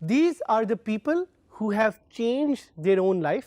These are the people who have changed their own life.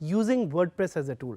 using WordPress as a tool.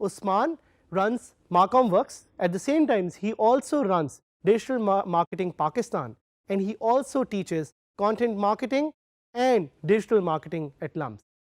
Usman runs Marcom Works. At the same time, he also runs Digital Marketing Pakistan, and he also teaches content marketing and digital marketing at LUMS.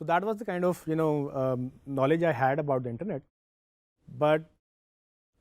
So that was the kind of knowledge I had about the internet. But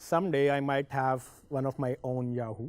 someday I might have one of my own Yahoo.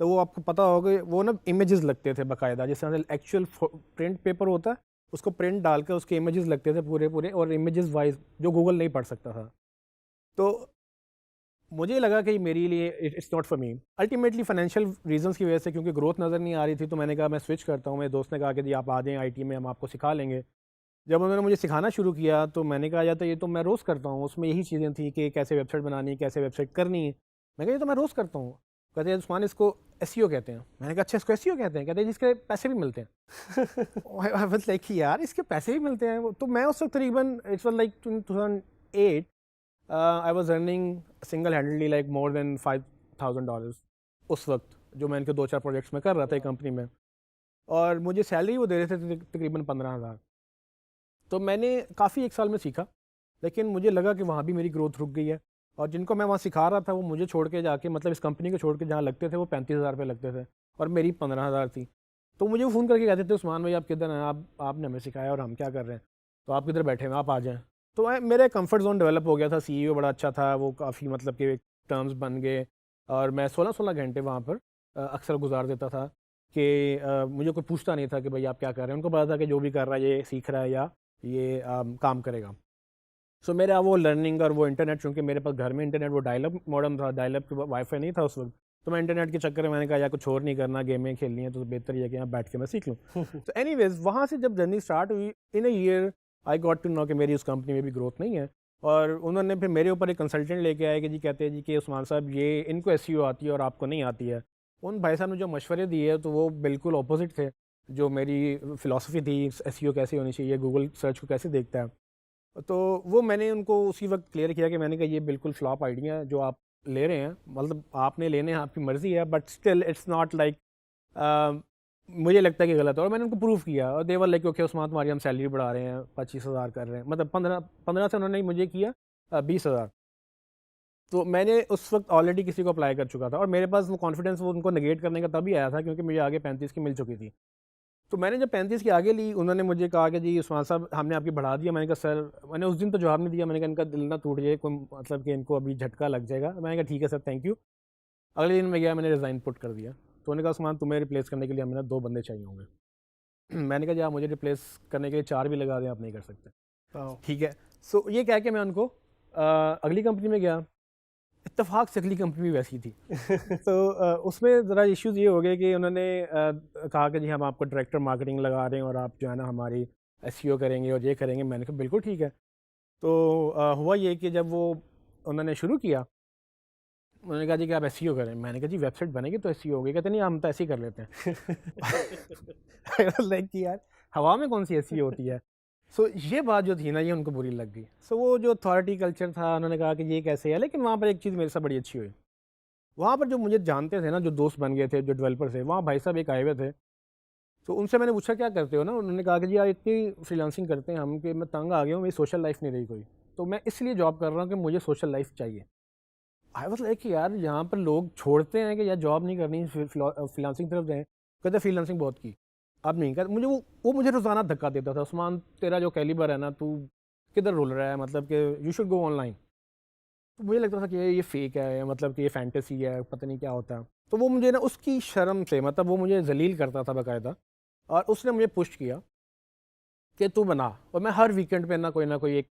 تو وہ آپ کو پتہ ہوگا وہ نا images لگتے تھے باقاعدہ، جس طرح ایکچوئل پرنٹ پیپر ہوتا ہے اس کو پرنٹ ڈال کے اس کے امیجز لگتے تھے پورے اور امیجز وائز جو گوگل نہیں پڑھ سکتا تھا. تو مجھے لگا کہ میرے لیے it's not for me. Ultimately financial reasons کی وجہ سے کیونکہ گروتھ نظر نہیں آ رہی تھی تو میں نے کہا میں سوئچ کرتا ہوں. میرے دوست نے کہا کہ جی آپ آ جائیں آئی ٹی میں، ہم آپ کو سکھا لیں گے. جب انہوں نے مجھے سکھانا شروع کیا تو میں نے کہا جاتا یہ تو میں روز کرتا ہوں، اس میں یہی چیزیں تھیں کہ کیسے ویب سائٹ بنانی ہے، کیسے ویب سائٹ کرنی ہے. میں کہا یہ تو میں روز کرتا ہوں. کہتے ہیں عثمان اس کو ایس ای او کہتے ہیں. میں نے کہا اچھا اس کو ایس ای او کہتے ہیں؟ کہتے ہیں جس کے پیسے بھی ملتے ہیں. بس لائک یار اس کے پیسے بھی ملتے ہیں. تو میں اس وقت تقریباً it's was like 2008 I was earning single handedly like more than $5,000 اس وقت، جو میں ان کے 2-4 پروجیکٹس میں کر رہا تھا ایک کمپنی میں، اور مجھے سیلری وہ دے رہے تھے تقریباً 15,000. تو میں نے کافی ایک سال میں سیکھا، لیکن مجھے لگا کہ وہاں بھی میری گروتھ رک گئی ہے. اور جن کو میں وہاں سکھا رہا تھا وہ مجھے چھوڑ کے جا کے مطلب اس کمپنی کو چھوڑ کے جہاں لگتے تھے وہ 35,000 روپے لگتے تھے اور میری 15,000 تھی. تو مجھے فون کر کے کہتے تھے عثمان بھائی آپ کدھر ہیں، آپ نے ہمیں سکھایا اور ہم کیا کر رہے ہیں، تو آپ کدھر بیٹھے ہیں، آپ آ جائیں. تو میرا کمفرٹ زون ڈیولپ ہو گیا تھا. سی ای او بڑا اچھا تھا، وہ کافی مطلب کہ ٹرمز بن گئے اور میں 16 گھنٹے وہاں پر اکثر گزار دیتا تھا کہ مجھے کوئی پوچھتا نہیں تھا کہ بھائی آپ کیا کر رہے ہیں. ان کو پتا تھا کہ جو بھی کر رہا ہے یہ سیکھ رہا ہے یا یہ کام کرے گا. سو میرا وہ لرننگ اور وہ انٹرنیٹ، چونکہ میرے پاس گھر میں انٹرنیٹ وہ ڈائل اپ ماڈم تھا، ڈائل اپ وائی فائی نہیں تھا اس وقت، تو میں انٹرنیٹ کے چکر میں نے کہا یا کچھ اور نہیں کرنا، گیمیں کھیلنی ہیں تو بہتر یہ کہ یہاں بیٹھ کے میں سیکھ لوں. تو اینی ویز وہاں سے جب جرنی اسٹارٹ ہوئی in a year I got to know کہ میری اس کمپنی میں بھی گروتھ نہیں ہے. اور انہوں نے پھر میرے اوپر ایک کنسلٹنٹ لے کے آئے کہ جی کہتے ہیں جی کہ عثمان صاحب یہ ان کو ایس ای او آتی ہے اور آپ کو نہیں آتی ہے. ان بھائی صاحب نے جو مشورے دیے تو وہ بالکل اپوزٹ تھے جو میری فلاسفی تھی ایس ای او کیسے ہونی چاہیے، گوگل سرچ کو کیسے دیکھتا ہے. تو وہ میں نے ان کو اسی وقت کلیئر کیا کہ میں نے کہا یہ بالکل فلاپ آئیڈیا ہے جو آپ لے رہے ہیں، مطلب آپ نے لینے ہیں آپ کی مرضی ہے، but still it's not like مجھے لگتا ہے کہ غلط ہے. اور میں نے ان کو پروف کیا اور دیور لائک اوکے عثمان تمہاری ہم سیلری بڑھا رہے ہیں، 25,000 کر رہے ہیں، مطلب 15 سے انہوں نے مجھے کیا 20,000. تو میں نے اس وقت آلریڈی کسی کو اپلائی کر چکا تھا اور میرے پاس وہ کانفیڈنس وہ ان کو نگیٹ کرنے کا تب ہی آیا تھا کیونکہ مجھے آگے 35 کی مل چکی تھی. تو میں نے جب 35 کی آگے لی انہوں نے مجھے کہا کہ جی عثمان صاحب ہم نے آپ کی بڑھا دیا. میں نے کہا سر، میں نے اس دن تو جواب نہیں دیا، میں نے کہا ان کا دل نہ ٹوٹ جائے کوئی مطلب کہ ان کو ابھی جھٹکا لگ جائے گا. میں نے کہا ٹھیک ہے سر تھینک یو. اگلے دن میں گیا میں نے ریزائن پٹ کر دیا. تو انہوں نے کہا عثمان تمہیں ریپلیس کرنے کے لیے ہمیں 2 بندے چاہیے ہوں گے. میں نے کہا جی آپ مجھے ریپلیس کرنے کے لیے 4 بھی لگا دیں، آپ نہیں کر سکتے. ٹھیک ہے. سو یہ کہہ کے میں ان کو اگلی کمپنی میں گیا. اتفاق سے اگلی کمپنی بھی ویسی تھی. تو اس میں ذرا ایشوز یہ ہو گئے کہ انہوں نے کہا کہ جی ہم آپ کو ڈائریکٹر مارکیٹنگ لگا رہے ہیں اور آپ جو ہے نا ہماری ایس ای او کریں گے اور یہ کریں گے. میں نے کہا بالکل ٹھیک ہے. تو ہوا یہ کہ جب وہ انہوں نے شروع کیا انہوں نے کہا جی کہ آپ ایس ای او کریں. میں نے کہا جی ویب سائٹ بنے گی تو ایس ای او ہوگی. کہتے نہیں ہم تو ایسے ہی کر لیتے ہیں. لائک یار ہوا میں کون سی ایس ای او ہوتی ہے. سو یہ بات جو تھی نا یہ ان کو بری لگ گئی. سو وہ جو اتھارٹی کلچر تھا انہوں نے کہا کہ یہ کیسے ہے. لیکن وہاں پر ایک چیز میرے ساتھ بڑی اچھی ہوئی، وہاں پر جو مجھے جانتے تھے نا، جو دوست بن گئے تھے، جو ڈیولپر تھے، وہاں بھائی صاحب ایک آئے ہوئے تھے. تو ان سے میں نے پوچھا کیا کرتے ہو نا. انہوں نے کہا کہ جی یار اتنی فری لانسنگ کرتے ہیں ہم کہ میں تنگ آ گیا ہوں، میری سوشل لائف نہیں رہی کوئی، تو میں اس لیے جاب کر رہا ہوں کہ مجھے سوشل لائف چاہیے. آئی واز لائک کہ یار یہاں پر لوگ چھوڑتے ہیں کہ یار جاب نہیں کرنی فری لانسنگ طرف جائیں. کہتے فری لانسنگ بہت کی اب نہیں کر. مجھے وہ مجھے روزانہ دھکا دیتا تھا، عثمان تیرا جو کیلیبر ہے نا تو کدھر رول رہا ہے، مطلب کہ you should go on line. تو مجھے لگتا تھا کہ یہ فیک ہے، مطلب کہ یہ فینٹیسی ہے، پتہ نہیں کیا ہوتا ہے. تو وہ مجھے نا اس کی شرم سے مطلب وہ مجھے ذلیل کرتا تھا باقاعدہ. اور اس نے مجھے پش کیا کہ تو بنا. اور میں ہر ویکینڈ پہ نہ کوئی ایک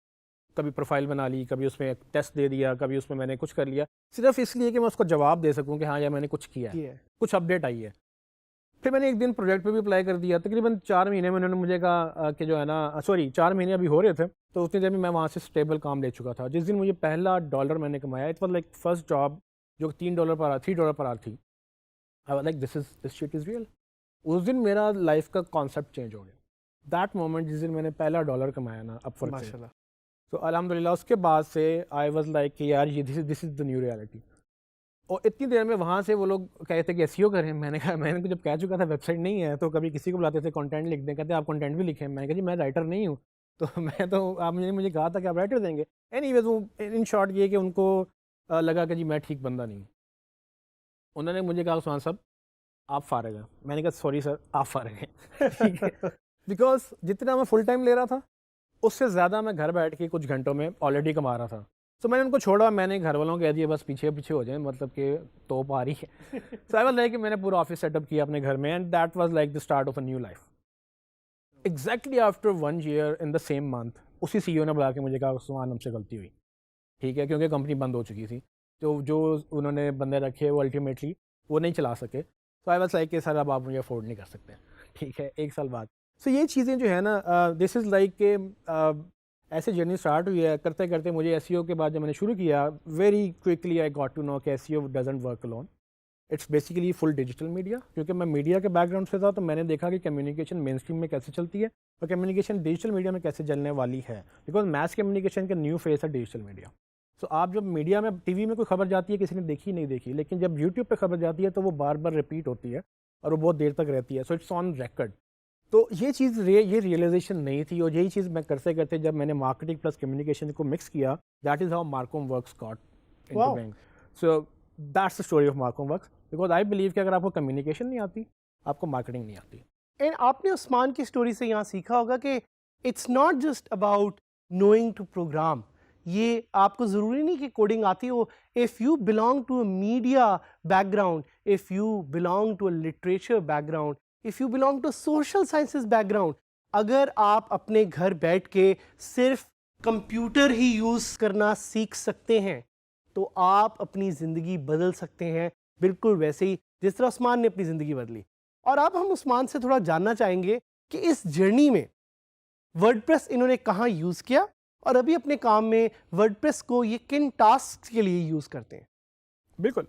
کبھی پروفائل بنا لی، کبھی اس میں ایک ٹیسٹ دے دیا، کبھی اس میں میں نے کچھ کر لیا، صرف اس لیے کہ میں اس کو جواب دے سکوں کہ ہاں یار میں نے کچھ کیا ہے، کچھ اپڈیٹ آئی ہے. پھر میں نے ایک دن پروجیکٹ پہ بھی اپلائی کر دیا. تقریباً 4 مہینے میں انہوں نے مجھے کہا کہ جو ہے نا 4 مہینے ابھی ہو رہے تھے تو اتنی دیر میں وہاں سے اسٹیبل کام لے چکا تھا. جس دن مجھے پہلا $1 میں نے کمایا، it was like first job جو $3 پر $3 پر آر تھی. I was like this shit is real. اس دن میرا لائف کا کانسیپٹ چینج ہو گیا. دیٹ مومنٹ جس دن میں نے پہلا $1 کمایا نا اپ ورک سے، تو الحمدللہ اس کے بعد سے آئی واز لائک کہ یار یہ دس از دا نیو ریالٹی. اور اتنی دیر میں وہاں سے وہ لوگ کہتے تھے کہ ایس ای او کریں. میں نے کہا میں نے جب کہہ چکا تھا ویب سائٹ نہیں ہے تو کبھی کسی کو بلاتے تھے کانٹینٹ لکھ دیں، کہتے ہیں آپ کانٹینٹ بھی لکھیں. میں نے کہا جی میں رائٹر نہیں ہوں. تو میں تو آپ نے مجھے کہا تھا کہ آپ رائٹر دیں گے. اینی ویز وہ ان شارٹ یہ کہ ان کو لگا کہ جی میں ٹھیک بندہ نہیں ہوں. انہوں نے مجھے کہا عثمان صاحب آپ فارغ ہیں. میں نے کہا سوری سر آپ فارغ ہیں. ٹھیک ہے. بیکاز جتنا میں فل ٹائم لے رہا تھا اس سے زیادہ میں گھر بیٹھ کے کچھ گھنٹوں میں آلریڈی کما رہا تھا. سو میں نے ان کو چھوڑا, میں نے گھر والوں کو کہہ دیا بس پیچھے پیچھے ہو جائیں, مطلب کہ توپ آ رہی ہے. سو آئی واز لائک کہ میں نے پورا آفس سیٹ اپ کیا اپنے گھر میں, and that was like the start of a new life. Exactly after 1 year in the same month اسی سی ای او نے بلا کے مجھے کہا عثمان ہم سے غلطی ہوئی, ٹھیک ہے, کیونکہ کمپنی بند ہو چکی تھی, تو جو انہوں نے بندے رکھے وہ الٹیمیٹلی وہ نہیں چلا سکے. تو آئی واز لائک کہ سر اب آپ مجھے افورڈ نہیں کر سکتے, ٹھیک ہے, 1 سال بعد. سو یہ چیزیں جو ہے نا, دس از لائک کہ ایسے جرنی اسٹارٹ ہوئی ہے کرتے کرتے. مجھے ایس ای او کے بعد جب میں نے شروع کیا, very quickly I got to know کہ S E O doesn't work alone, it's basically full digital media. کیونکہ میں میڈیا کے بیک گراؤنڈ سے تھا, تو میں نے دیکھا کہ کمیونیکیشن مین اسٹریم میں کیسے چلتی ہے اور کمیونیکیشن ڈیجیٹل میڈیا میں کیسے چلنے والی ہے, بیکاز میس کمیونیکیشن کا نیو فیس ہے ڈیجیٹل میڈیا. سو آپ جب میڈیا میں ٹی وی میں کوئی خبر جاتی ہے کسی نے دیکھی نہیں دیکھی, لیکن جب یوٹیوب پہ خبر جاتی ہے تو وہ بار بار ریپیٹ ہوتی ہے اور وہ بہت دیر تک رہتی ہے. So it's on record. تو یہ چیز یہ ریئلائزیشن نہیں تھی, اور یہی چیز میں کرتے کرتے جب میں نے مارکیٹنگ پلس کمیونیکیشن کو مکس کیا, that is how Marcom works got into being. So that's the story of Marcom works, because I believe کہ اگر آپ کو کمیونیکیشن نہیں آتی آپ کو مارکیٹنگ نہیں آتی. اینڈ آپ نے عثمان کی اسٹوری سے یہاں سیکھا ہوگا کہ it's not just about knowing to program. یہ آپ کو ضروری نہیں کہ کوڈنگ آتی ہو. If you belong to a media background, if you belong to a literature background, if you belong to social sciences background, اگر آپ اپنے گھر بیٹھ کے صرف کمپیوٹر ہی یوز کرنا سیکھ سکتے ہیں تو آپ اپنی زندگی بدل سکتے ہیں, بالکل ویسے ہی جس طرح عثمان نے اپنی زندگی بدلی. اور اب ہم عثمان سے تھوڑا جاننا چاہیں گے کہ اس جرنی میں ورڈ پریس انہوں نے کہاں یوز کیا, اور ابھی اپنے کام میں ورڈ پریس کو یہ کن ٹاسک کے لیے یوز کرتے ہیں. بالکل.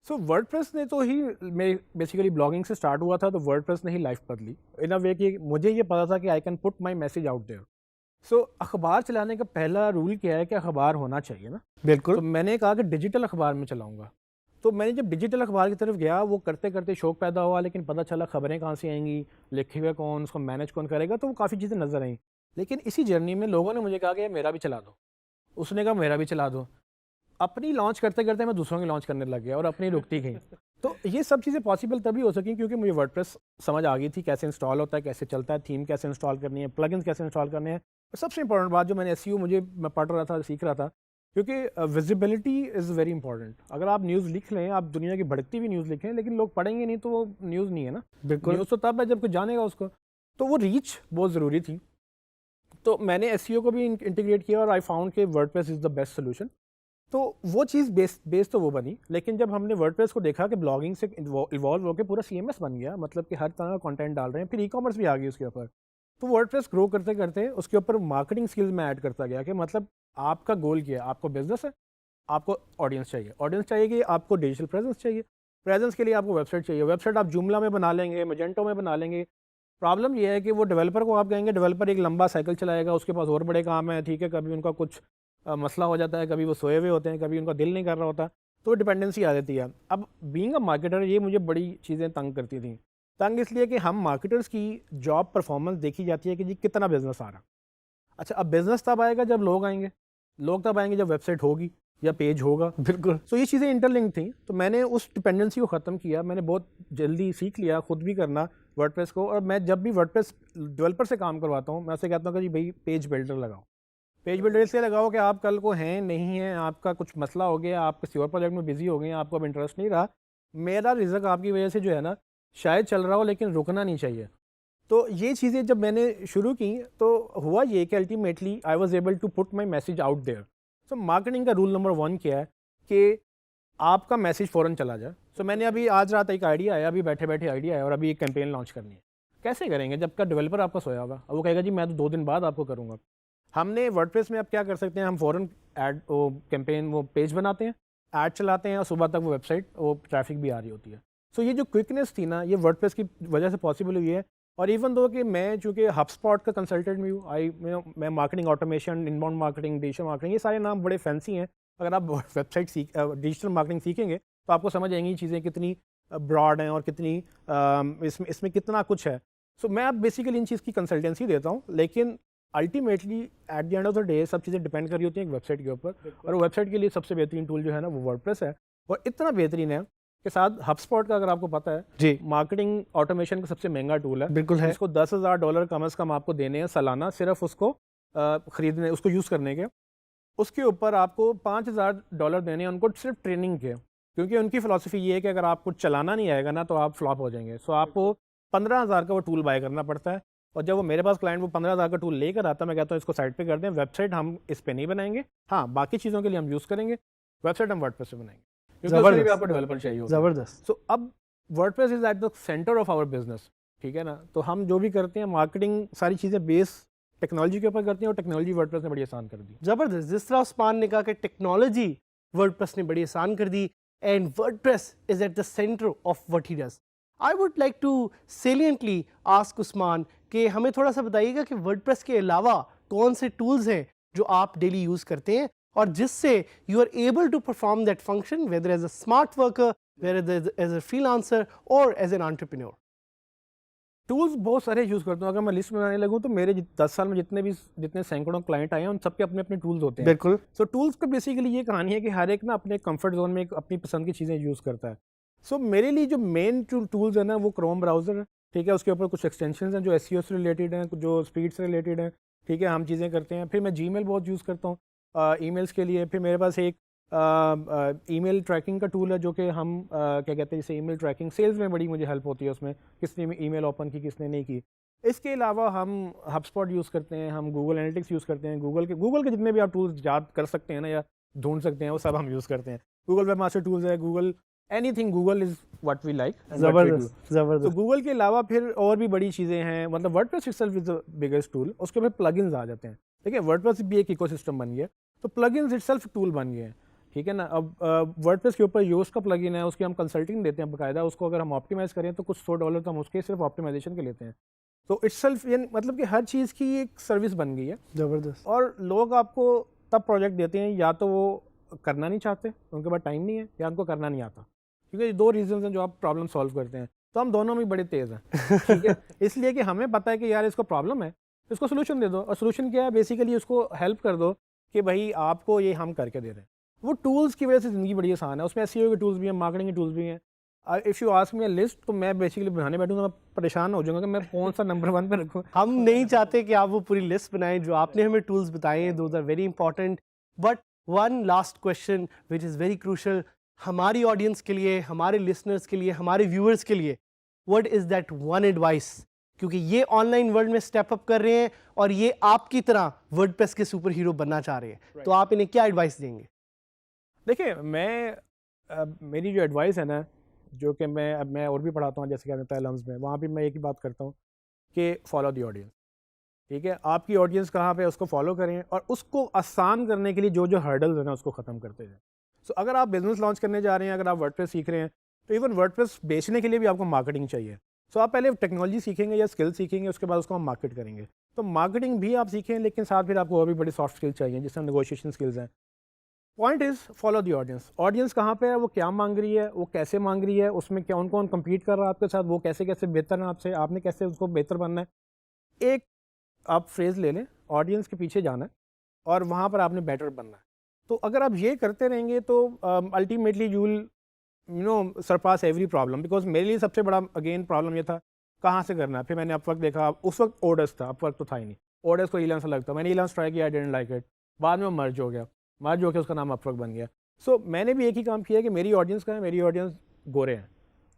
سو ورڈ پریس نے تو ہی میں بیسیکلی بلاگنگ سے اسٹارٹ ہوا تھا, تو ورڈ پریس نے ہی لائف بدلی ان اے وے کہ مجھے یہ پتا تھا کہ I can put my message out there. So اخبار چلانے کا پہلا رول کیا ہے کہ اخبار ہونا چاہیے نا. بالکل. تو میں نے کہا کہ ڈیجیٹل اخبار میں چلاؤں گا. تو میں نے جب ڈیجیٹل اخبار کی طرف گیا, وہ کرتے کرتے شوق پیدا ہوا, لیکن پتہ چلا خبریں کہاں سے آئیں گی, لکھے ہوئے کون, اس کو مینیج کون کرے گا, تو وہ کافی چیزیں نظر آئیں. لیکن اسی جرنی میں لوگوں نے مجھے کہا کہ میرا بھی چلا دو, اس نے کہا میرا بھی چلا دو. اپنی لانچ کرتے کرتے میں دوسروں کی لانچ کرنے لگ گیا اور اپنی رکتی گئی. تو یہ سب چیزیں پاسبل تبھی ہو سکیں کیونکہ مجھے ورڈ پریس سمجھ آ گئی تھی کیسے انسٹال ہوتا ہے, کیسے چلتا ہے, تھیم کیسے انسٹال کرنی ہے, پلگنس کیسے انسٹال کرنے ہیں. اور سب سے امپورٹنٹ بات جو میں نے ایس ای او میں پڑھ رہا تھا, سیکھ رہا تھا, کیونکہ ویزیبلٹی از ویری امپورٹنٹ. اگر آپ نیوز لکھ لیں, آپ دنیا کی بھڑکتی ہوئی نیوز لکھیں, لیکن لوگ پڑھیں گے نہیں تو وہ نیوز نہیں ہے نا. بالکل. نیوز تو تب ہے جب کوئی جانے گا اس کو. تو وہ ریچ بہت ضروری تھی. تو میں نے ایس ای او کو بھی انٹیگریٹ کیا, اور آئی فاؤنڈ کہ word press is the best solution. تو وہ چیز بیس تو وہ بنی, لیکن جب ہم نے ورڈ پریس کو دیکھا کہ بلاگنگ سے ایوالو ہو کے پورا سی ایم ایس بن گیا, مطلب کہ ہر طرح کا کانٹینٹ ڈال رہے ہیں, پھر ای کامرس بھی آ گئی اس کے اوپر. تو ورڈ پریس گرو کرتے کرتے اس کے اوپر مارکیٹنگ اسکلز میں ایڈ کرتا گیا کہ مطلب آپ کا گول کیا ہے, آپ کو بزنس ہے, آپ کو آڈینس چاہیے کہ آپ کو ڈیجیٹل پریزنس چاہیے, پریزنس کے لیے آپ کو ویب سائٹ چاہیے, ویب سائٹ آپ جملہ میں بنا لیں گے, میجنٹو میں بنا لیں گے. پرابلم یہ ہے کہ وہ ڈیولپر کو آپ کہیں گے, ڈیولپر ایک لمبا سائیکل چلائے گا, اس کے پاس اور بڑے کام ہیں, ٹھیک ہے, کبھی ان کا کچھ مسئلہ ہو جاتا ہے, کبھی وہ سوئے ہوئے ہوتے ہیں, کبھی ان کا دل نہیں کر رہا ہوتا, تو ڈپینڈنسی آ جاتی ہے. اب بینگ اے مارکیٹر یہ مجھے بڑی چیزیں تنگ کرتی تھیں. تنگ اس لیے کہ ہم مارکیٹرس کی جاب پرفارمنس دیکھی جاتی ہے کہ جی کتنا بزنس آ رہا. اچھا, اب بزنس تب آئے گا جب لوگ آئیں گے, لوگ تب آئیں گے جب ویب سائٹ ہوگی یا پیج ہوگا. بالکل. تو یہ چیزیں انٹر لنک تھیں. تو میں نے اس ڈپینڈنسی کو ختم کیا, میں نے بہت جلدی سیکھ لیا خود بھی کرنا ورڈ پریس کو. اور میں جب بھی ورڈ پریس ڈیولپر سے کام کرواتا ہوں, میں اسے کہتا ہوں کہ جی بھائی پیج بلڈر لگاؤ. پیج بلڈر اس لیے لگاؤ کہ آپ کل کو ہیں نہیں ہیں, آپ کا کچھ مسئلہ ہو گیا, آپ کسی اور پروجیکٹ میں بزی ہو گئے ہیں, آپ کو اب انٹرسٹ نہیں رہا, میرا رزق آپ کی وجہ سے جو ہے نا شاید چل رہا ہو لیکن رکنا نہیں چاہیے. تو یہ چیزیں جب میں نے شروع کی تو ہوا یہ کہ ultimately I was able to put my message out there. So marketing کا رول نمبر 1 کیا ہے کہ آپ کا میسج فوراً چلا جائے. سو میں نے ابھی آج رات ایک آئیڈیا آیا, ابھی بیٹھے بیٹھے آئیڈیا آیا, اور ابھی ایک کیمپین لانچ کرنی ہے. کیسے کریں گے جب کا ڈیولپر آپ کا سویا ہوگا, اور وہ کہے گا جی میں تو 2 دن بعد آپ کو کروں گا. ہم نے ورڈ پریس میں اب کیا کر سکتے ہیں, ہم فوراً ایڈ وہ کیمپین وہ پیج بناتے ہیں, ایڈ چلاتے ہیں, اور صبح تک وہ ویب سائٹ وہ ٹریفک بھی آ رہی ہوتی ہے. سو یہ جو کوئکنیس تھی نا, یہ ورڈ پریس کی وجہ سے پاسبل ہوئی ہے. اور ایون دو کہ میں چونکہ ہب اسپاٹ کا کنسلٹنٹ بھی ہوں, میں مارکیٹنگ آٹومیشن, ان باؤنڈ مارکیٹنگ, ڈیجیٹل مارکیٹنگ, یہ سارے نام بڑے فینسی ہیں. اگر آپ ویب سائٹ ڈیجیٹل مارکیٹنگ سیکھیں گے تو آپ کو سمجھ آئیں گی چیزیں کتنی براڈ ہیں اور کتنی اس میں کتنا کچھ ہے. سو میں اب بیسیکلی ان چیز کی کنسلٹنسی دیتا ہوں, لیکن ultimately at the end of the day سب چیزیں ڈپینڈ کر رہی ہوتی ہیں ایک ویب سائٹ کے اوپر. اور ویب سائٹ کے لیے سب سے بہترین ٹول جو ہے نا وہ ورڈ پریس ہے, اور اتنا بہترین ہے کہ ساتھ ہب اسپاٹ کا اگر آپ کو پتہ ہے جی, مارکیٹنگ آٹومیشن کا سب سے مہنگا ٹول ہے. بالکل ہے. اس کو $10,000 کم از کم آپ کو دینے ہیں سالانہ, صرف اس کو خریدنے, اس کو یوز کرنے کے. اس کے اوپر آپ کو $5,000 دینے ہیں ان کو صرف ٹریننگ کے, کیونکہ ان کی فلاسفی یہ ہے کہ اگر آپ کو چلانا نہیں آئے گا نا تو آپ فلاپ ہو جائیں گے. سو آپ کو 15,000 کا وہ ٹول بائی کرنا پڑتا ہے, اور جب وہ میرے پاس کلائنٹ وہ 15,000 کا ٹول لے کر آتا ہے, میں کہتا ہوں اس کو سائٹ پہ کر دیں, ویب سائٹ ہم اس پہ نہیں بنائیں گے, ہاں باقی چیزوں کے لیے ہم یوز کریں گے, ویب سائٹ ہم ورڈ پریس پہ بنائیں گے, کیونکہ اس کے لیے بھی آپ کو ڈیولپر چاہیے ہوتا ہے. زبردست. سو اب WordPress is at the centre of our business, ٹھیک ہے نا. تو ہم جو بھی کرتے ہیں مارکیٹنگ ساری چیزیں بیس ٹیکنالوجی کے اوپر کرتے ہیں, اور ٹیکنالوجی ورڈ پریس نے بڑی آسان کر دی. زبردست. جس طرح عثمان نے کہا کہ ٹیکنالوجی ورڈ پریس نے بڑی آسان کر دی, and WordPress is at the centre of what he does. I would like to silently ask Usman کہ ہمیں تھوڑا سا بتائیے گا کہ ورڈ پریس کے علاوہ کون سے ٹولز ہیں جو آپ ڈیلی یوز کرتے ہیں, اور جس سے you are able to perform that function whether as a smart worker, whether as a freelancer or as an entrepreneur. Tools بہت سارے یوز کرتا ہوں. اگر میں لسٹ بنانے لگوں تو میرے 10 سال میں جتنے سینکڑوں کلائنٹ آئے ہیں ان سب کے اپنے اپنے ٹولز ہوتے ہیں. بالکل. سو ٹولس کا بیسیکلی یہ کہانی ہے کہ ہر ایک نا اپنے کمفرٹ زون میں اپنی پسند کی چیزیں یوز کرتا ہے. سو میرے لیے جو مین ٹولز ہیں نا وہ کروم براؤزر ہے, ٹھیک ہے. اس کے اوپر کچھ ایکسٹینشنز ہیں جو ایس ای او سے ریلیٹڈ ہیں, جو اسپیڈ سے ریلیٹڈ ہیں, ٹھیک ہے, ہم چیزیں کرتے ہیں. پھر میں جی میل بہت یوز کرتا ہوں ای میلس کے لیے. پھر میرے پاس ایک ای میل ٹریکنگ کا ٹول ہے جو کہ ہم کیا کہتے ہیں جیسے ای میل ٹریکنگ سیلز میں بڑی مجھے ہیلپ ہوتی ہے, اس میں کس نے ای میل اوپن کی کس نے نہیں کی. اس کے علاوہ ہم ہب اسپاٹ یوز کرتے ہیں, ہم گوگل انالیٹکس یوز کرتے ہیں, گوگل کے جتنے بھی آپ ٹولز یاد کر سکتے ہیں نا یا ڈھونڈ سکتے ہیں وہ سب ہم یوز کرتے ہیں. گوگل ویب ماسٹر ٹولز ہے, Google anything, Google is what we like. زبردست. تو گوگل کے علاوہ پھر اور بھی بڑی چیزیں ہیں, مطلب WordPress itself is the biggest tool. اس کے اوپر پلگ انز آ جاتے ہیں, ٹھیک ہے. ورڈ پریس بھی ایک ایکو سسٹم بن گیا, تو پلگ انز اٹسیلف ٹول بن گئے ہیں, ٹھیک ہے نا. اب ورڈ پریس کے اوپر یوز کا پلگ ان ہے, اس کی ہم کنسلٹنگ دیتے ہیں باقاعدہ. اس کو اگر ہم آپٹیمائز کریں تو کچھ $100 تو ہم اس کے صرف آپٹیمائزیشن کے لیتے ہیں. تو اٹس سیلف یعنی مطلب کہ ہر چیز کی ایک سروس بن گئی ہے. زبردست. اور لوگ آپ کو تب پروجیکٹ دیتے ہیں یا تو وہ کرنا نہیں چاہتے, ان کے پاس ٹائم نہیں ہے, یا ان کو کرنا نہیں آتا, کیونکہ یہ 2 ریزنز ہیں جو آپ پرابلم سالو کرتے ہیں. تو ہم دونوں میں بڑے تیز ہیں, ٹھیک ہے. اس لیے کہ ہمیں پتہ ہے کہ یار اس کو پرابلم ہے, اس کو سولوشن دے دو. اور سولوشن کیا ہے, بیسیکلی اس کو ہیلپ کر دو کہ بھائی آپ کو یہ ہم کر کے دے رہے ہیں. وہ ٹولس کی وجہ سے زندگی بڑی آسان ہے. اس میں ایس ای او کے ٹولس بھی ہیں, مارکیٹنگ کے ٹولس بھی ہیں. If you ask me a list تو میں بیسیکلی بنانے بیٹھوں تو میں پریشان ہو جاؤں گا کہ میں کون سا نمبر 1 پہ رکھوں. ہم نہیں چاہتے کہ آپ وہ پوری لسٹ بنائیں جو آپ نے ہمیں ٹولز بتائے ہیں, those are very important. But one last question which is very crucial ہماری آڈینس کے لیے, ہمارے لسنرس کے لیے, ہمارے ویورس کے لیے, what is that one advice, کیونکہ یہ آن لائن ورلڈ میں اسٹیپ اپ کر رہے ہیں اور یہ آپ کی طرح ورڈ پریس کے سپر ہیرو بننا چاہ رہے ہیں, تو آپ انہیں کیا ایڈوائس دیں گے؟ دیکھیں میری جو ایڈوائس ہے نا, جو کہ میں اور بھی پڑھاتا ہوں جیسے کہ بتایا لمز میں, وہاں بھی میں ایک ہی بات کرتا ہوں کہ فالو دی آڈینس, ٹھیک ہے. آپ کی آڈینس کہاں پہ اس کو فالو کریں, اور اس کو آسان کرنے کے لیے جو ہرڈلز ہیں نا اس کو ختم کرتے جائیں. سو اگر آپ بزنس لانچ کرنے جا رہے ہیں, اگر آپ ورڈ پریس سیکھ رہے ہیں, تو ایون ورڈ پریس بیچنے کے لیے بھی آپ کو مارکیٹنگ چاہیے. سو آپ پہلے ٹیکنالوجی سیکھیں گے یا اسکل سیکھیں گے, اس کے بعد اس کو ہم مارکیٹ کریں گے. تو مارکیٹنگ بھی آپ سیکھیں, لیکن ساتھ پھر آپ کو اور بھی بڑی سافٹ اسکل چاہیے جس میں نیگوشیشن اسکلز ہیں. Point is follow the audience. Audience کہاں پہ ہے, وہ کیا مانگ رہی ہے, وہ کیسے مانگ رہی ہے, اس میں کون کمپیٹ کر رہا ہے آپ کے ساتھ, وہ کیسے بہتر ہیں آپ سے, آپ نے کیسے اس کو بہتر بننا ہے. ایک آپ فریز لے لیں, آڈینس کے پیچھے جانا ہے اور وہاں پر آپ نے بیٹر بننا ہے. تو اگر آپ یہ کرتے رہیں گے تو ultimately you will surpass every problem. Because میرے لیے سب سے بڑا اگین پرابلم یہ تھا کہاں سے کرنا ہے. پھر میں نے اپ ورک دیکھا, اس وقت آرڈرس تھا, اپ ورک تو تھا ہی نہیں. آرڈرس کو ایلانس لگتا, میں نے ایلانس ٹرائی کیا, آئی ڈیڈنٹ لائک اٹ. بعد میں مرج ہو گیا اس کا نام اپ ورک بن گیا. سو میں نے بھی ایک ہی کام کیا کہ میری آڈینس کا ہے, میری آڈینس گورے ہیں.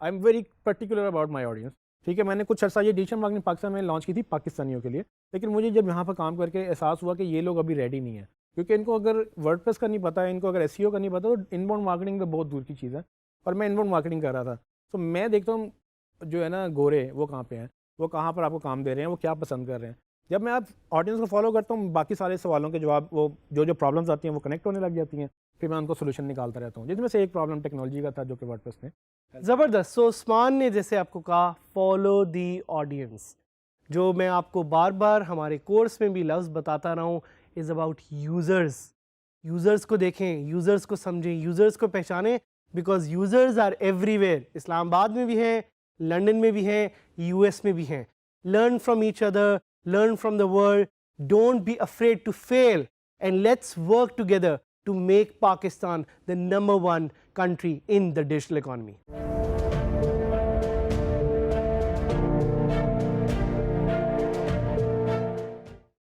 I am very particular about my audience, ٹھیک ہے. میں نے کچھ عرصہ یہ ڈیجیٹل مارکیٹنگ پاکستان میں لانچ کی تھی پاکستانیوں کے لیے, لیکن مجھے جب یہاں پر کام کر کے احساس ہوا کہ یہ لوگ ابھی ریڈی نہیں ہیں, کیونکہ ان کو اگر ورڈ پریس کا نہیں پتا ہے, ان کو اگر ایس ای او کا نہیں پتا, تو ان باؤنڈ مارکیٹنگ تو بہت دور کی چیز ہے. اور میں ان باؤنڈ مارکیٹنگ کر رہا تھا. تو میں دیکھتا ہوں جو ہے نا گورے, وہ کہاں پہ ہیں, وہ کہاں پر آپ کو کام دے رہے ہیں, وہ کیا پسند کر رہے ہیں. جب میں آپ آڈینس کو فالو کرتا ہوں, باقی سارے سوالوں کے جواب, وہ جو پرابلمس آتی ہیں وہ کنیکٹ ہونے لگ جاتی ہیں. پھر میں ان کو سولوشن نکالتا رہتا ہوں, جس میں سے ایک پرابلم ٹیکنالوجی کا تھا جو کہ ورڈ پریس نے. زبردست. سو عثمان نے جیسے آپ کو کہا فالو دی آڈینس, جو میں آپ کو بار بار ہمارے کورس میں بھی لفظ بتاتا رہا ہوں, از اباؤٹ یوزرز. یوزرز کو دیکھیں, یوزرز کو سمجھیں, یوزرز کو پہچانیں, بیکاز یوزرز آر ایوری ویئر. اسلام آباد میں بھی ہیں, لنڈن میں بھی ہیں, یو ایس میں بھی ہیں. Learn from each other, learn from the world, don't be afraid to fail, and let's work together to make Pakistan the #1 country in the digital economy.